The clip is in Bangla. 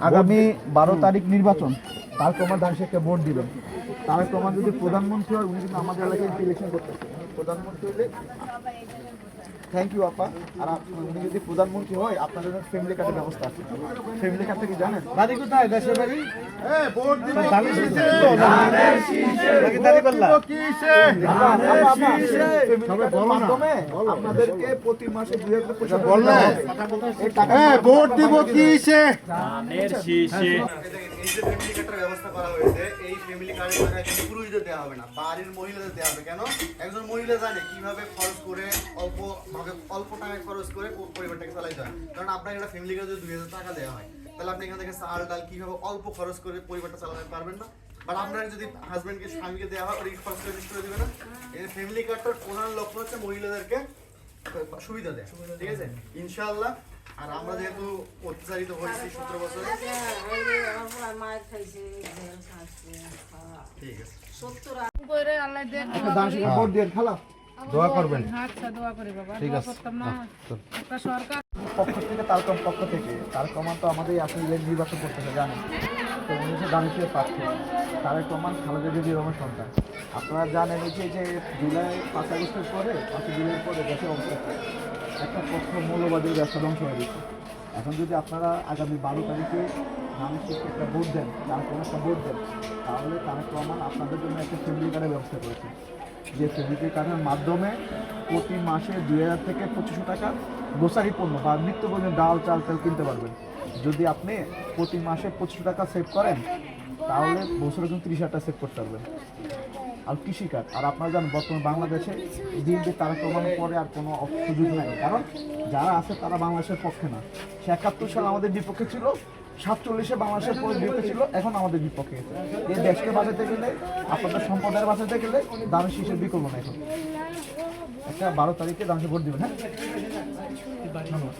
আগামী 12 তারিখ নির্বাচন, তার প্রমাণ ধানসেকে ভোট দিবেন। তার প্রমাণ যদি প্রধানমন্ত্রী হয়, উনি কিন্তু আমাদের এলাকায় ইলেকশন করতেছে, প্রধানমন্ত্রী হলে থ্যাংক ইউ আপা। আর উনি যদি প্রধানমন্ত্রী হয়, আপনাদের জন্য ফ্যামিলি কার্ডের ব্যবস্থা আছে। ফ্যামিলি কার্ডটা কি জানেন? বাড়ি কোথায়? দেশের বাড়ি? ভোট দিব মাধ্যমে আপনাদেরকে প্রতি মাসে 2000 পয়সা ভোট দিব কিসে? এই যে ফ্যামিলি কার্ডের ব্যবস্থা করা হয়েছে, এই ফ্যামিলি কার্ডের টাকা কিন্তু পুরুষদের দেওয়া হবে না, বাড়ির মহিলাদের দেওয়া হবে। কেন? একজন মহিলা জানে কিভাবে খরচ করে অল্প টাকায় খরচ করে পরিবারটাকে চালাইতে হয়। কারণ আপনার একটা ফ্যামিলি কার্ডে যদি 2000 টাকা দেওয়া হয়, তাহলে আপনি এখান থেকে চাল ডাল কিভাবে অল্প খরচ করে পরিবারটা চালাতে পারবেন না। বাট আপনার যদি হাজবেন্ডকে স্বামীকে দেওয়া হয়, ওই খরচ করে করে দেবে না। এই ফ্যামিলি কার্ডটার প্রধান লক্ষ্য হচ্ছে মহিলাদেরকে সুবিধা দেয়, ঠিক আছে ইনশাআল্লাহ। আর আমরা যেহেতু অত্যাচারিত হয়েছি 17 বছরে, ঠিক আছে ভোট দিয়ে খালা দোয়া করবেন। ঠিক আছে সরকার পক্ষ থেকে তারকম পক্ষ থেকে তারকমান তো আমাদের আসলে নির্বাচন করতেছে জানেন, তো উনি হচ্ছে দানিশের প্রার্থী, তারেক রহমান খালেদা জিয়ার রহমান সন্তান। আপনারা জানেন যে জুলাই 5 আগস্টের পরে 5 জুলাইয়ের পরে দেশের অবস্থা একটা পক্ষ মৌলবাদী ব্যবসা ধ্বংস হয়ে গেছে। এখন যদি আপনারা আগামী 12 তারিখে দানিশকে একটা ভোট দেন, তারকম একটা ভোট দেন, তাহলে তারেক রহমান আপনাদের জন্য একটা ফ্যামিলি কার্ডের ব্যবস্থা করেছে, যে ফ্যামিলি কার্ডের মাধ্যমে প্রতি মাসে 2000 থেকে 2500 টাকা গ্রোসারি পণ্য বা নিত্য পণ্যের ডাল চাল তেল কিনতে পারবেন। যদি আপনি প্রতি মাসে 2500 টাকা সেভ করেন, তাহলে বছরে কিন্তু 30,000 টাকা সেভ করতে পারবেন। আর কৃষিকাজ, আর আপনারা জানেন বর্তমানে বাংলাদেশে দিন দিন তারা প্রমাণের পরে আর কোনো সুযোগ নাই, কারণ যারা আছে তারা বাংলাদেশের পক্ষে না। 71 সালে আমাদের বিপক্ষে ছিল, 47-এ বাংলাদেশের বিপক্ষে ছিল, এখন আমাদের বিপক্ষে। এই দেশকে বাঁচাতে গেলে, আপনাদের সম্পদের বাঁচাতে গেলে দানের শীষের বিকল্প নাই। এখন একটা 12 তারিখে দানের ভোট দিবেন। হ্যাঁ, ধন্যবাদ।